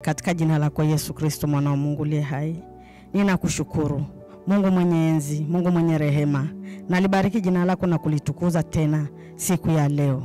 Katika jina lako Yesu Kristo mwana wa Mungu aliye hai, ninakushukuru Mungu mwenye enzi, Mungu mwenye rehema. Nalibariki jina lako na kulitukuza tena siku ya leo.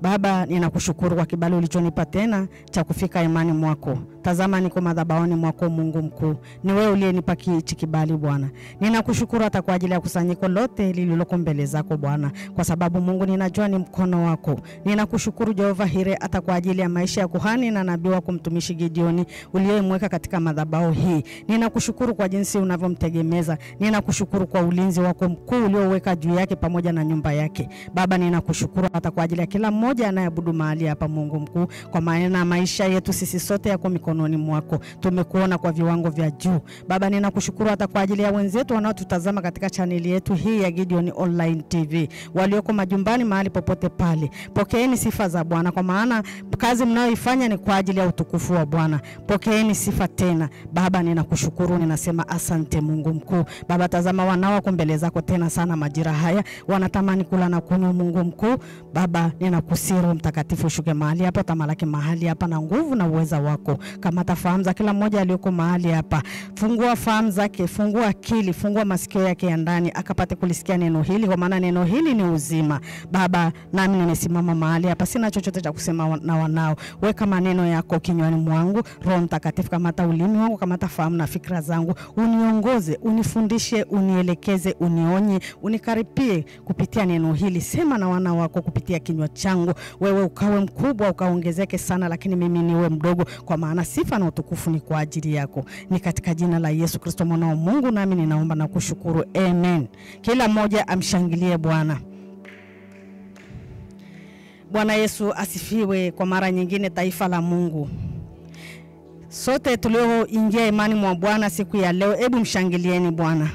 Baba, ninakushukuru kwa kibali ulichonipa tena cha kufika imani mwako. Tazama niko madhabahuni mwako Mungu mkuu. Ni wewe uliyenipa hichi kibali Bwana. Ninakushukuru hata kwa ajili ya kusanyiko lote lililoko mbele zako Bwana, kwa sababu Mungu ninajua ni mkono wako. Ninakushukuru Jehova Hire hata kwa ajili ya maisha ya kuhani na nabii wako mtumishi Gideoni uliyemweka katika madhabahu hii. Ninakushukuru kwa jinsi unavyomtegemeza. Ninakushukuru kwa ulinzi wako mkuu ulioweka juu yake pamoja na nyumba yake. Baba, ninakushukuru hata kwa ajili ya kila mmoja anayeabudu mahali hapa Mungu mkuu, kwa maana maisha yetu sisi sote yako mikononi mwako. Tumekuona kwa viwango vya juu. Baba, ninakushukuru hata kwa ajili ya wenzetu wanaotutazama katika chaneli yetu hii ya Gideon Online TV, walioko majumbani mahali popote pale. Pokeeni sifa za Bwana, kwa maana kazi mnayoifanya ni kwa ajili ya utukufu wa Bwana. Pokeeni sifa tena. Baba, ninakushukuru, ninasema asante Mungu mkuu. Baba, tazama wanao wako mbele zako tena sana majira haya, wanatamani kula na kunywa Mungu mkuu. Baba, ninakusihi Roho Mtakatifu shuke mahali hapa, tamalaki mahali hapa na nguvu na uweza wako. Kama tafahamu za kila mmoja aliyoko mahali hapa, fungua fahamu zake, fungua akili, fungua masikio yake ya ndani akapate kulisikia neno hili, kwa maana neno hili ni uzima. Baba, nami nimesimama mahali hapa, sina chochote cha kusema na wanao. Weka maneno yako kinywani mwangu. Roho Mtakatifu, kamata ulimi wangu, kamata fahamu na fikra zangu, uniongoze, unifundishe, unielekeze, unionye, unikaripie kupitia neno hili. Sema na wana wako kupitia kinywa changu. Wewe ukawe mkubwa, ukaongezeke sana, lakini mimi niwe mdogo, kwa maana sifa na utukufu ni kwa ajili yako. Ni katika jina la Yesu Kristo mwana wa Mungu nami ninaomba na kushukuru. Amen. Kila mmoja amshangilie Bwana. Bwana Yesu asifiwe kwa mara nyingine, taifa la Mungu. Sote tulioingia imani mwa Bwana siku ya leo, hebu mshangilieni Bwana.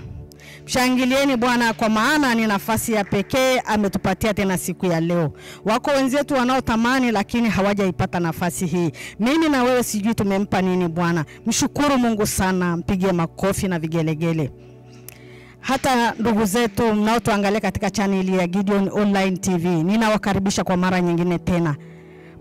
Mshangilieni Bwana, kwa maana ni nafasi ya pekee ametupatia tena siku ya leo. Wako wenzetu wanaotamani lakini hawajaipata nafasi hii. Mimi na wewe sijui tumempa nini Bwana. Mshukuru Mungu sana, mpigie makofi na vigelegele. Hata ndugu zetu mnaotuangalia katika chaneli ya Gideon Online TV, ninawakaribisha kwa mara nyingine tena.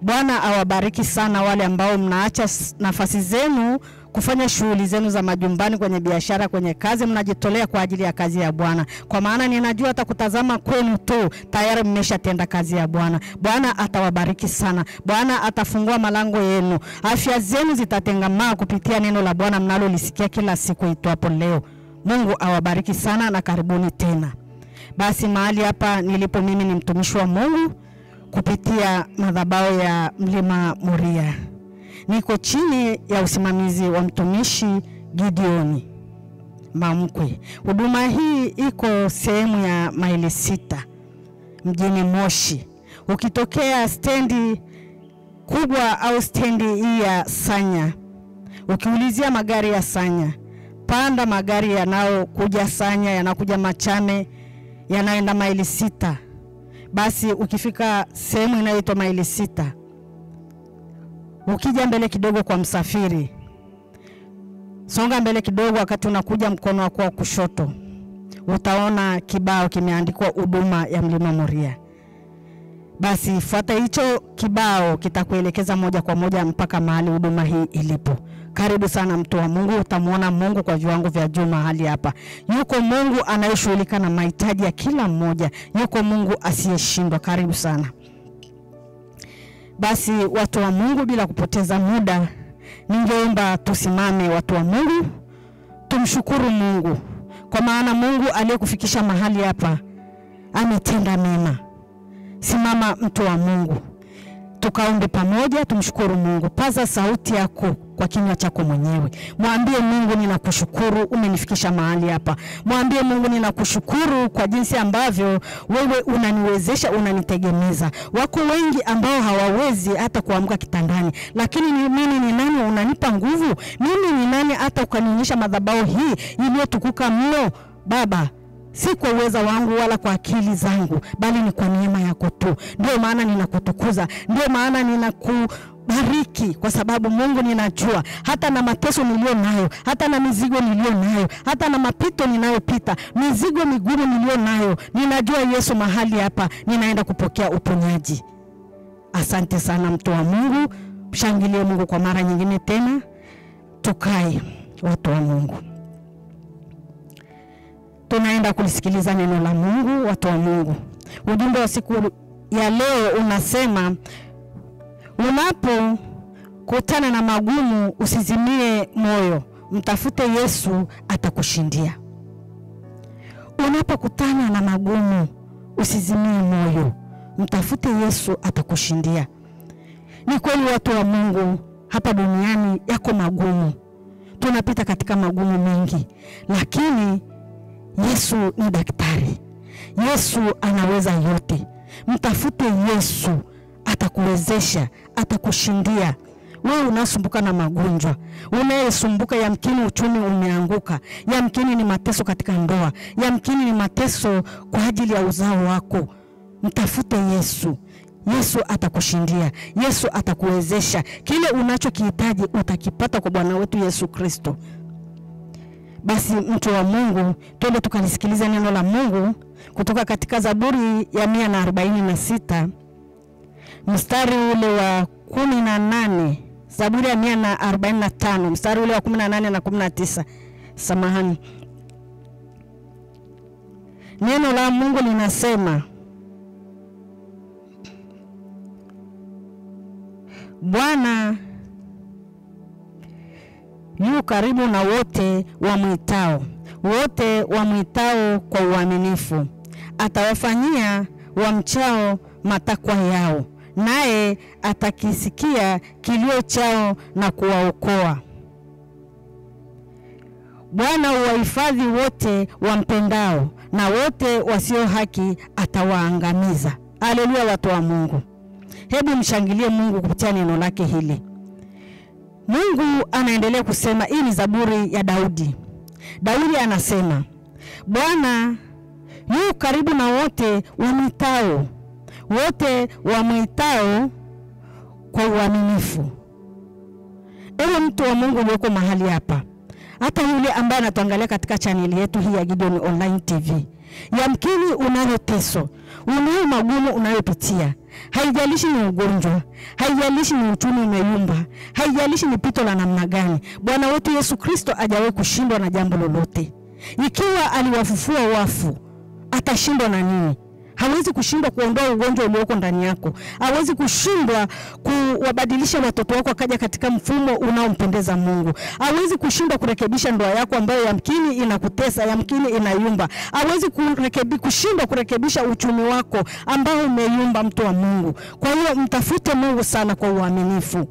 Bwana awabariki sana wale ambao mnaacha nafasi zenu kufanya shughuli zenu za majumbani, kwenye biashara, kwenye kazi, mnajitolea kwa ajili ya kazi ya Bwana. Kwa maana ninajua hata kutazama kwenu tu tayari mmeshatenda kazi ya Bwana. Bwana atawabariki sana. Bwana atafungua malango yenu. Afya zenu zitatengamaa kupitia neno la Bwana mnalolisikia kila siku itwapo leo. Mungu awabariki sana na karibuni tena. Basi mahali hapa nilipo mimi ni mtumishi wa Mungu kupitia madhabahu ya Mlima Moria. Niko chini ya usimamizi wa mtumishi Gideoni Mamkwe. Huduma hii iko sehemu ya maili 6 mjini Moshi. Ukitokea stendi kubwa au stendi hii ya Sanya, ukiulizia magari ya Sanya, panda magari yanao kuja Sanya, yanakuja Machame, yanaenda maili 6. Basi ukifika sehemu inayoitwa maili 6, ukija mbele kidogo kwa Msafiri, songa mbele kidogo, wakati unakuja mkono wako wa kushoto utaona kibao kimeandikwa huduma ya Mlima Moria. Basi fuata hicho kibao, kitakuelekeza moja kwa moja mpaka mahali huduma hii ilipo. Karibu sana mtu wa Mungu, utamuona Mungu kwa viwango vya juu mahali hapa. Yuko Mungu anayeshughulika na mahitaji ya kila mmoja. Yuko Mungu asiyeshindwa. Karibu sana. Basi watu wa Mungu, bila kupoteza muda, ningeomba tusimame watu wa Mungu, tumshukuru Mungu, kwa maana Mungu aliyekufikisha mahali hapa ametenda mema. Simama mtu wa Mungu, tukaombe pamoja, tumshukuru Mungu. Paza sauti yako kwa kinywa chako mwenyewe. Mwambie Mungu, ninakushukuru umenifikisha mahali hapa. Mwambie Mungu, ninakushukuru kwa jinsi ambavyo wewe unaniwezesha, unanitegemeza. Wako wengi ambao hawawezi hata kuamka kitandani, lakini mimi ni nani unanipa nguvu? Mimi ni nani hata ukanionyesha madhabahu hii iliyotukuka mno? Baba, si kwa uweza wangu wala kwa akili zangu, bali ni kwa neema yako tu. Ndio maana ninakutukuza, ndio maana ninakubariki, kwa sababu Mungu, ninajua hata na mateso nilio nayo, hata na mizigo nilio nayo, hata na mapito ninayopita, mizigo migumu nilio nayo, ninajua Yesu mahali hapa ninaenda kupokea uponyaji. Asante sana mtu wa Mungu. Tumshangilie Mungu kwa mara nyingine tena. Tukae watu wa Mungu. Tunaenda kulisikiliza neno la Mungu, watu wa Mungu. Ujumbe wa siku ya leo unasema, unapokutana na magumu usizimie moyo, mtafute Yesu atakushindia. Unapokutana na magumu usizimie moyo, mtafute Yesu atakushindia. Ni kweli watu wa Mungu, hapa duniani yako magumu. Tunapita katika magumu mengi, lakini Yesu ni daktari. Yesu anaweza yote. Mtafute Yesu atakuwezesha, atakushindia. Wewe unasumbuka na magonjwa, unayesumbuka yamkini uchumi umeanguka, yamkini ni mateso katika ndoa, yamkini ni mateso kwa ajili ya uzao wako. Mtafute Yesu. Yesu atakushindia. Yesu atakuwezesha. Kile unachokihitaji utakipata kwa Bwana wetu Yesu Kristo. Basi mtu wa Mungu, twende tukalisikiliza neno la Mungu kutoka katika Zaburi ya 146 mstari ule wa 18. Zaburi ya 145 mstari ule wa 18 na 19. Samahani. Neno la Mungu linasema, Bwana yu karibu na wote wamwitao kwa uaminifu. Atawafanyia wamchao matakwa yao, naye atakisikia kilio chao na kuwaokoa. Bwana huwahifadhi wote wampendao, na wote wasio haki atawaangamiza. Haleluya watu wa Mungu. Hebu mshangilie Mungu kupitia neno lake hili. Mungu anaendelea kusema, hii ni Zaburi ya Daudi. Daudi anasema, Bwana yu karibu na wote wamwitao kwa uaminifu. Ewe mtu wa Mungu ulioko mahali hapa, hata yule ambaye anatuangalia katika channel yetu hii ya Gideon Online TV, yamkini unayo teso, unayo magumu unayopitia. Haijalishi ni ugonjwa, haijalishi ni uchumi umeyumba, haijalishi ni pito la namna gani, Bwana wetu Yesu Kristo hajawahi kushindwa na jambo lolote. Ikiwa aliwafufua wafu, atashindwa na nini? Hawezi kushindwa kuondoa ugonjwa ulioko ndani yako. Hawezi kushindwa kuwabadilisha watoto wako akaja katika mfumo unaompendeza Mungu. Hawezi kushindwa kurekebisha ndoa yako ambayo yamkini inakutesa, yamkini inayumba. Hawezi kushindwa kurekebisha uchumi wako ambao umeyumba, mtu wa Mungu. Kwa hiyo mtafute Mungu sana kwa uaminifu.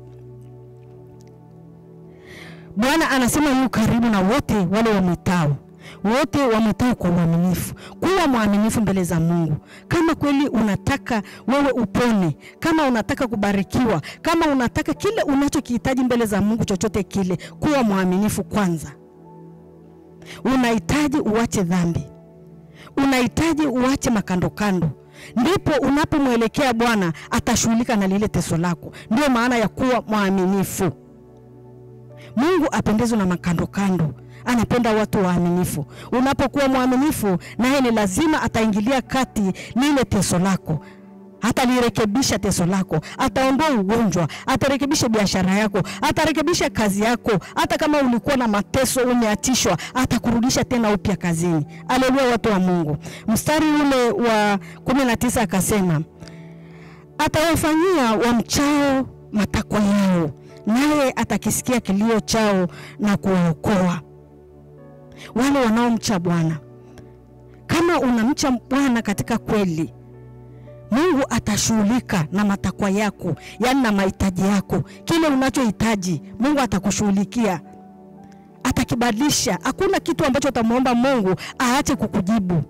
Bwana anasema yu karibu na wote wale wamwitao. Wote wamwitao kwa uaminifu. Kuwa mwaminifu mbele za Mungu. Kama kweli unataka wewe upone, kama unataka kubarikiwa, kama unataka kile unachokihitaji mbele za Mungu, chochote kile, kuwa mwaminifu kwanza. Unahitaji uache dhambi. Unahitaji uache makando kando. Ndipo unapomwelekea Bwana, atashughulika na lile teso lako. Ndio maana ya kuwa mwaminifu. Mungu apendezwe na makando kando. Anapenda watu waaminifu. Unapokuwa mwaminifu, naye ni lazima ataingilia kati lile teso lako. Atalirekebisha teso lako, ataondoa ugonjwa, atarekebisha biashara yako, atarekebisha kazi yako. Hata kama ulikuwa na mateso, umeatishwa, atakurudisha tena upya kazini. Haleluya watu wa Mungu. Mstari ule wa 19 akasema, atawafanyia wamchao matakwa yao, naye atakisikia kilio chao na kuwaokoa. Wale wanaomcha Bwana, kama unamcha Bwana katika kweli, Mungu atashughulika na matakwa yako, yani na mahitaji yako. Kile unachohitaji, Mungu atakushughulikia. Atakibadilisha. Hakuna kitu ambacho utamuomba Mungu aache kukujibu.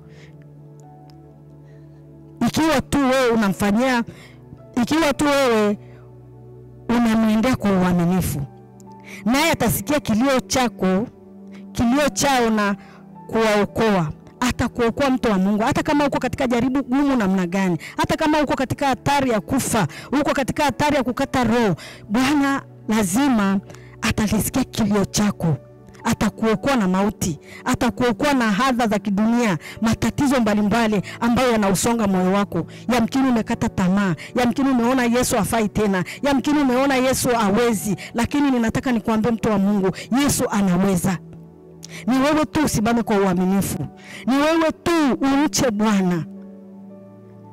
Ikiwa tu wewe unamwendea kwa uaminifu, naye atasikia kilio chao na kuwaokoa. Atakuokoa mtu wa Mungu. Hata kama uko katika jaribu gumu namna gani, hata kama uko katika hatari ya kufa, uko katika hatari ya kukata roho, Bwana lazima atalisikia kilio chako, atakuokoa na mauti, atakuokoa na hadha za kidunia, matatizo mbalimbali ambayo yanausonga moyo wako. Yamkini umekata tamaa, yamkini umeona Yesu hafai tena, yamkini umeona Yesu hawezi, lakini ninataka nikuambie mtu wa Mungu, Yesu anaweza. Ni wewe tu usimame kwa uaminifu. Ni wewe tu umche Bwana.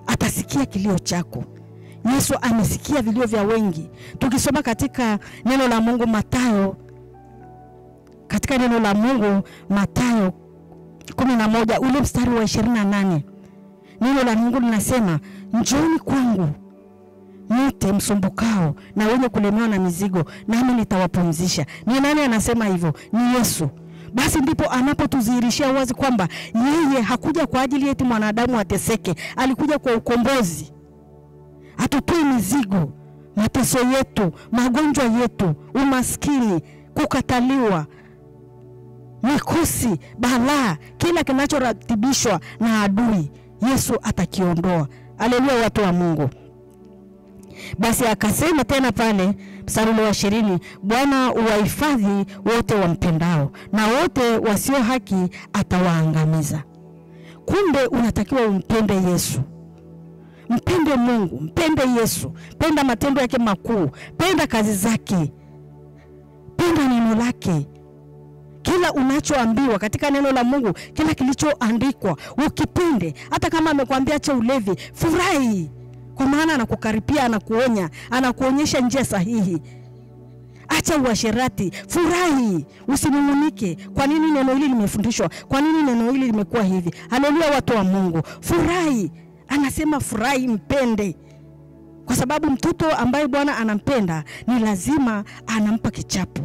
Atasikia kilio chako. Yesu amesikia vilio vya wengi. Tukisoma katika neno la Mungu Mathayo, katika neno la Mungu Mathayo 11 ule mstari wa 28. Neno la Mungu linasema, "Njooni kwangu nyote msumbukao na wenye kulemewa na mizigo, nami nitawapumzisha." Ni nani anasema hivyo? Ni Yesu. Basi ndipo anapotudhihirishia wazi kwamba yeye hakuja kwa ajili eti mwanadamu ateseke, alikuja kwa ukombozi. Atutoe mizigo, mateso yetu, magonjwa yetu, umaskini, kukataliwa, mikosi, balaa, kila kinachoratibishwa na adui, Yesu atakiondoa. Haleluya, watu wa Mungu. Basi akasema tena pale mstari wa 20, "Bwana uwahifadhi wote wampendao, na wote wasio haki atawaangamiza." Kumbe unatakiwa umpende Yesu. Mpende Mungu, mpende Yesu, penda matendo yake makuu, penda kazi zake, penda neno lake. Kila unachoambiwa katika neno la Mungu, kila kilichoandikwa, ukipende. Hata kama amekwambia acha ulevi, furahi. Kwa maana anakukaripia, anakuonya, anakuonyesha njia sahihi. Acha uasherati, furahi, usinungunike. Kwa nini neno hili limefundishwa? Kwa nini neno hili limekuwa hivi? Haleluya, watu wa Mungu. Furahi. Anasema furahi, mpende. Kwa sababu mtoto ambaye Bwana anampenda ni lazima anampa kichapo.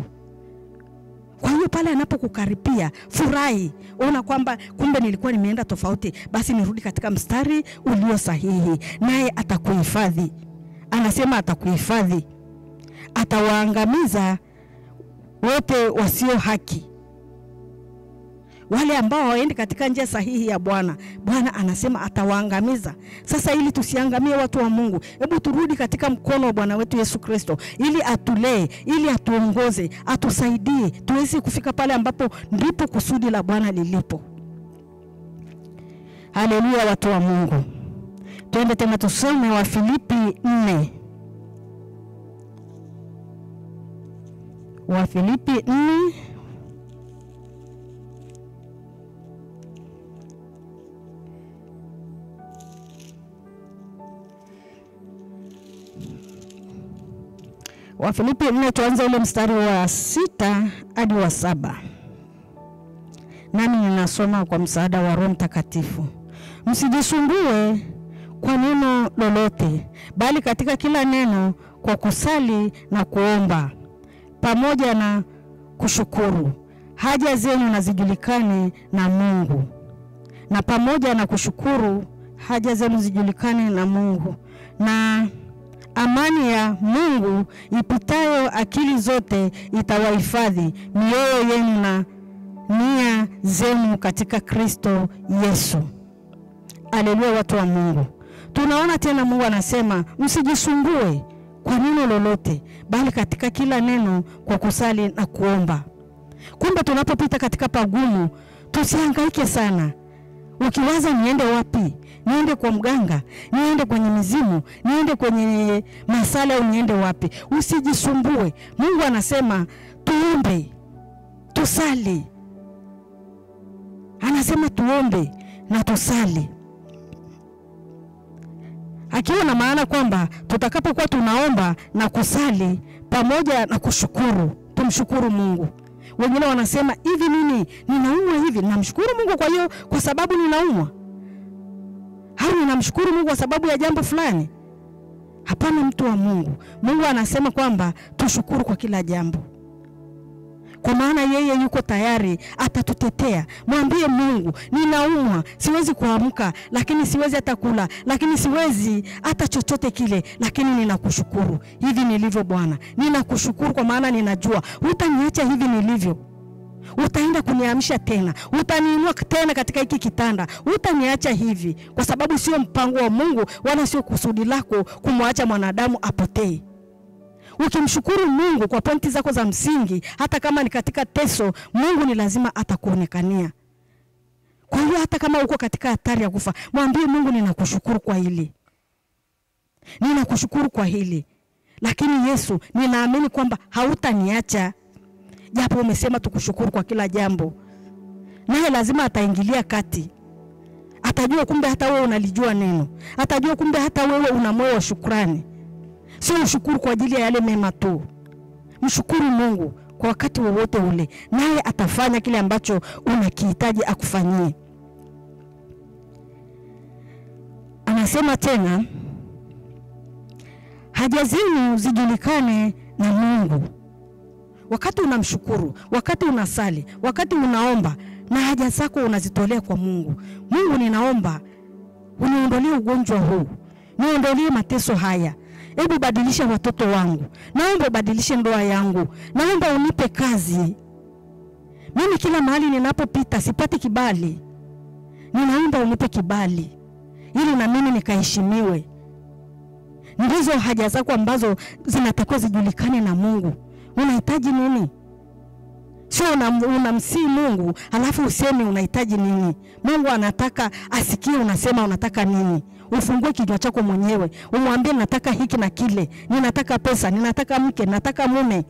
Kwa hiyo pale anapokukaripia, furahi. Ona kwamba kumbe nilikuwa nimeenda tofauti, basi nirudi katika mstari ulio sahihi, naye atakuhifadhi. Anasema atakuhifadhi. Atawaangamiza wote wasio haki. Wale ambao hawaendi katika njia sahihi ya Bwana, Bwana anasema atawaangamiza. Sasa ili tusiangamie, watu wa Mungu, hebu turudi katika mkono wa Bwana wetu Yesu Kristo, ili atulee, ili atuongoze, atusaidie tuweze kufika pale ambapo ndipo kusudi la Bwana lilipo. Haleluya, watu wa Mungu. Tuende tena tusome Wafilipi 4. Wafilipi 4 Wafilipi 4 tuanze ule mstari wa 6 hadi wa 7. Nami ninasoma kwa msaada wa Roho Mtakatifu. "Msijisumbue kwa neno lolote, bali katika kila neno kwa kusali na kuomba pamoja na kushukuru, haja zenu na zijulikane na Mungu." Na pamoja na kushukuru, haja zenu zijulikane na Mungu. "Na amani ya Mungu ipitayo akili zote itawahifadhi mioyo yenu na nia zenu katika Kristo Yesu." Haleluya, watu wa Mungu. Tunaona tena Mungu anasema msijisumbue kwa neno lolote, bali katika kila neno kwa kusali na kuomba. Kumbe tunapopita katika pagumu, tusihangaike sana. Ukiwaza niende wapi? Niende kwa mganga, niende kwenye mizimu, niende kwenye masala, au niende wapi? Usijisumbue. Mungu anasema tuombe, tusali. Anasema tuombe na tusali. Akiwa na maana kwamba tutakapokuwa tunaomba na kusali pamoja na kushukuru, tumshukuru Mungu. Wengine wanasema hivi, mimi ninaumwa hivi, namshukuru Mungu kwa hiyo kwa sababu ninaumwa? Au ninamshukuru Mungu kwa sababu ya jambo fulani? Hapana, mtu wa Mungu. Mungu anasema kwamba tushukuru kwa kila jambo. Kwa maana yeye yuko tayari, atatutetea. Mwambie Mungu, ninaumwa, siwezi kuamka, lakini siwezi hata kula, lakini siwezi hata chochote kile, lakini ninakushukuru hivi nilivyo Bwana. Ninakushukuru kwa maana ninajua hutaniacha hivi nilivyo. Utaenda kuniamsha tena, utaniinua tena katika hiki kitanda, utaniacha hivi, kwa sababu sio mpango wa Mungu wala sio kusudi lako kumwacha mwanadamu apotee. Ukimshukuru Mungu kwa pointi zako za msingi, hata kama ni katika teso, Mungu ni lazima atakuonekania. Kwa hiyo hata kama uko katika hatari ya kufa, mwambie Mungu, ninakushukuru kwa hili. Ninakushukuru kwa hili. Lakini Yesu, ninaamini kwamba hautaniacha. Japo umesema tukushukuru kwa kila jambo. Naye lazima ataingilia kati. Atajua kumbe hata wewe unalijua neno. Atajua kumbe hata wewe una moyo wa shukrani. Sio ushukuru kwa ajili ya yale mema tu. Mshukuru Mungu kwa wakati wowote ule. Naye atafanya kile ambacho unakihitaji akufanyie. Anasema tena, haja zenu zijulikane na Mungu. Wakati unamshukuru, wakati unasali, wakati unaomba, na haja zako unazitolea kwa Mungu. Mungu, ninaomba uniondolee ugonjwa huu. Niondolee mateso haya. Hebu badilisha watoto wangu. Naomba badilishe ndoa yangu. Naomba unipe kazi. Mimi kila mahali ninapopita sipati kibali. Ninaomba unipe kibali ili na mimi nikaheshimiwe. Ndizo haja zako ambazo zinatakiwa zijulikane na Mungu. Unahitaji nini? Sio unamsii Mungu alafu useme unahitaji nini. Mungu anataka asikie unasema unataka nini. Ufungue kinywa chako mwenyewe, umwambie nataka hiki na kile, ninataka pesa, ninataka mke, nataka mume,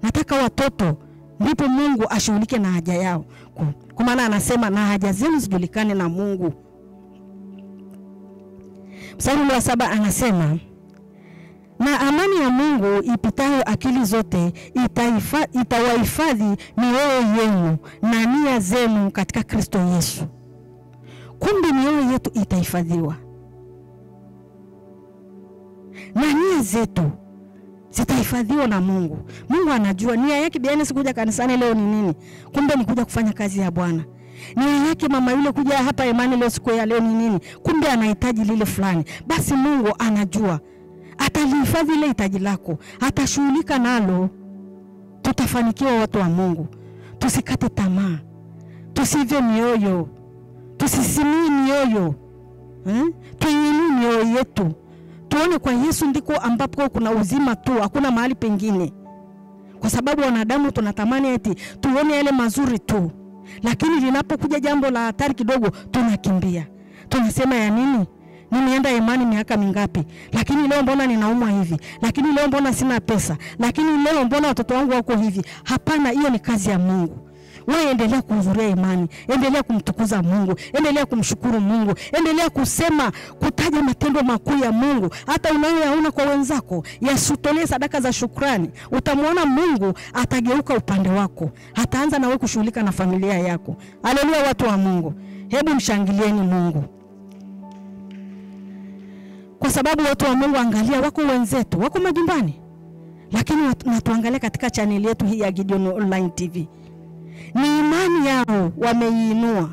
nataka watoto. Ndipo Mungu ashughulike na haja yao. Kwa maana anasema na haja zenu zijulikane na Mungu. Mstari wa 7 anasema, na amani ya Mungu ipitayo akili zote itawahifadhi mioyo yenu na nia zenu katika Kristo Yesu. Kumbe mioyo yetu itahifadhiwa. Na nia zetu zitahifadhiwa na Mungu. Mungu anajua nia yake biani sikuja kanisani leo ni nini. Kumbe ni kuja kufanya kazi ya Bwana. Nia yake mama yule kuja hapa Imani leo siku ya leo ni nini. Kumbe anahitaji lile fulani. Basi Mungu anajua. Atalihifadhi ile hitaji lako. Atashughulika nalo. Tutafanikiwa watu wa Mungu. Tusikate tamaa. Tusive mioyo. Tusisimie mioyo. Tuinue mioyo yetu. Tuone kwa Yesu ndiko ambapo kuna uzima tu, hakuna mahali pengine. Kwa sababu wanadamu tunatamani eti tuone yale mazuri tu. Lakini linapokuja jambo la hatari kidogo tunakimbia. Tunasema ya nini? Nimeenda Imani miaka mingapi? Lakini leo mbona ninaumwa hivi? Lakini leo mbona sina pesa? Lakini leo mbona watoto wangu wako hivi? Hapana, hiyo ni kazi ya Mungu. Wewe endelea kuhudhuria imani, endelea kumtukuza Mungu, endelea kumshukuru Mungu, endelea kusema, kutaja matendo makuu ya Mungu, hata unayoyaona kwa wenzako, yasutolee sadaka za shukrani. Utamwona Mungu atageuka upande wako, ataanza na wewe kushughulika na familia yako. Haleluya watu wa Mungu. Hebu mshangilieni Mungu. Kwa sababu watu wa Mungu, angalia, wako wenzetu, wako majumbani. Lakini natuangalia katika channel yetu hii ya Gideon Online TV. Ni imani yao wameiinua.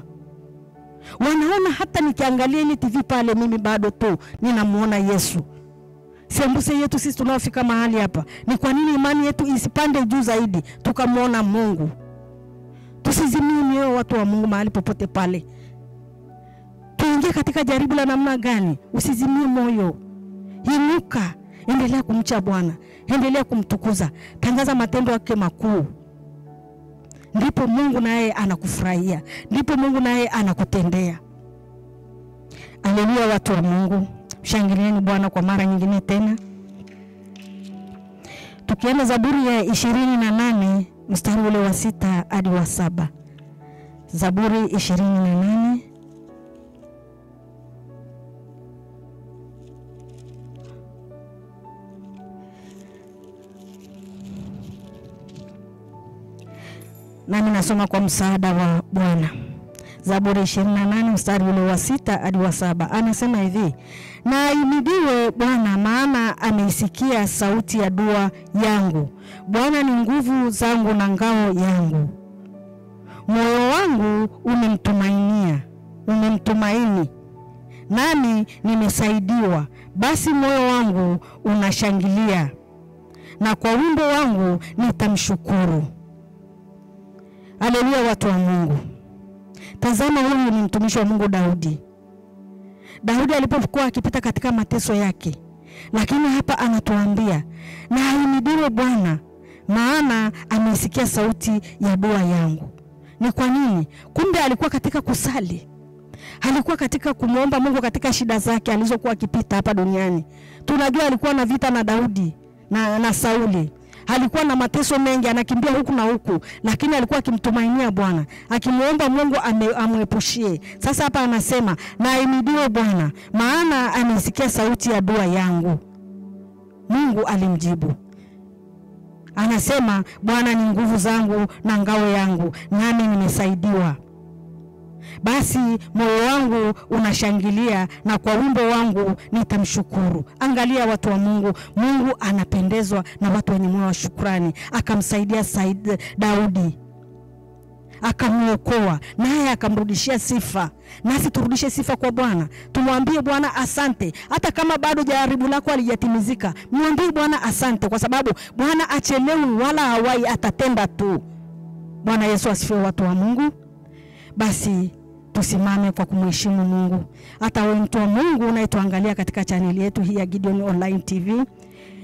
Wanaona hata nikiangalia ile TV pale mimi bado tu ninamuona Yesu. Sembuse yetu sisi tunaofika mahali hapa. Ni kwa nini imani yetu isipande juu zaidi tukamuona Mungu? Tusizimie mioyo watu wa Mungu mahali popote pale. Tuingie katika jaribu la namna gani? Usizimie moyo. Inuka, endelea kumcha Bwana, endelea kumtukuza, tangaza matendo yake makuu. Ndipo Mungu naye anakufurahia. Ndipo Mungu naye anakutendea. Haleluya watu wa Mungu. Shangilieni Bwana kwa mara nyingine tena. Tukienda Zaburi ya 28 mstari ule wa 6 hadi wa 7. Zaburi 28 nami nasoma kwa msaada wa Bwana. Zaburi 28 mstari ule wa 6 hadi wa 7. Anasema hivi: na ahimidiwe Bwana, maana ameisikia sauti ya dua yangu. Bwana ni nguvu zangu na ngao yangu. Moyo wangu umemtumaini, nami nimesaidiwa. Basi moyo wangu unashangilia, na kwa wimbo wangu nitamshukuru. Haleluya watu wa Mungu. Tazama, huyu ni mtumishi wa Mungu Daudi. Daudi alipokuwa akipita katika mateso yake, Lakini hapa anatuambia, na ahimidiwe Bwana, maana amesikia sauti ya dua yangu. Ni kwa nini? Kumbe alikuwa katika kusali. Alikuwa katika kumuomba Mungu katika shida zake alizokuwa akipita hapa duniani. Tunajua alikuwa na vita na Daudi na Sauli. Alikuwa na mateso mengi, anakimbia huku na huku, lakini alikuwa akimtumainia Bwana, akimuomba Mungu amuepushie. Sasa hapa anasema, na ahimidiwe Bwana, maana amesikia sauti ya dua yangu. Mungu alimjibu. Anasema, Bwana ni nguvu zangu na ngao yangu, nami nimesaidiwa. Basi moyo wangu unashangilia, na kwa wimbo wangu nitamshukuru. Angalia watu wa Mungu, Mungu anapendezwa na watu wenye moyo wa shukrani. Akamsaidia Daudi, akamuokoa, naye akamrudishia sifa. Nasi turudishe sifa kwa Bwana. Tumwambie Bwana asante. Hata kama bado jaribu lako halijatimizika, mwambie Bwana asante, kwa sababu Bwana achelewi wala hawai, atatenda tu. Bwana Yesu asifiwe, watu wa Mungu. Basi tusimame kwa kumheshimu Mungu. Hata wewe mtu wa Mungu unayetuangalia katika channel yetu hii ya Gideon Online TV,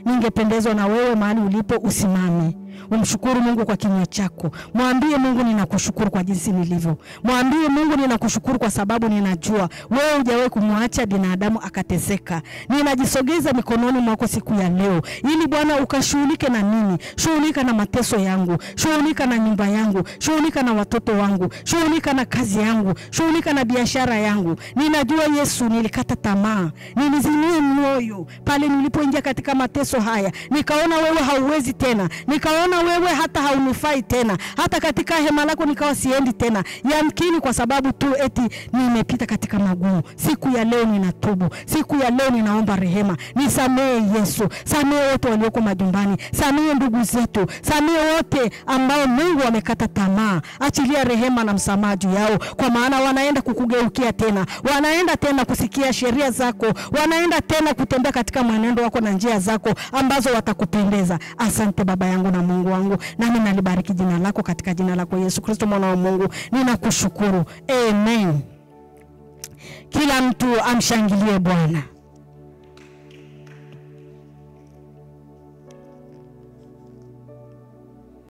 ningependezwa na wewe mahali ulipo usimame. Umshukuru Mungu kwa kinywa chako. Mwambie Mungu, ninakushukuru kwa jinsi nilivyo. Mwambie Mungu, ninakushukuru kwa sababu ninajua wewe hujawahi kumwacha binadamu akateseka. Ninajisogeza mikononi mwako siku ya leo, ili Bwana ukashughulike na mimi. Shughulika na mateso yangu, shughulika na nyumba yangu, shughulika na watoto wangu, shughulika na kazi yangu, shughulika na biashara yangu. Ninajua Yesu, nilikata tamaa, nilizimia moyo pale nilipoingia katika mateso haya. Nikaona wewe hauwezi tena, nikaona wewe hata haunifai tena, hata katika hema lako nikawa siendi tena. Yamkini kwa sababu tu eti nimepita katika magumu. Siku ya leo ninatubu, siku ya leo ninaomba rehema. Nisamehe Yesu, samehe wote walioko majumbani, samehe ndugu zetu, samehe wote ambao Mungu amekata tamaa. Achilia rehema na msamaha juu yao, kwa maana wanaenda kukugeukia tena, wanaenda tena kusikia sheria zako, wanaenda tena kutembea katika mwenendo wako na njia zako ambazo watakupendeza. Asante Baba yangu na Mungu wangu, nami nalibariki jina lako katika jina lako Yesu Kristo mwana wa Mungu. Ninakushukuru. Amen. Kila mtu amshangilie Bwana.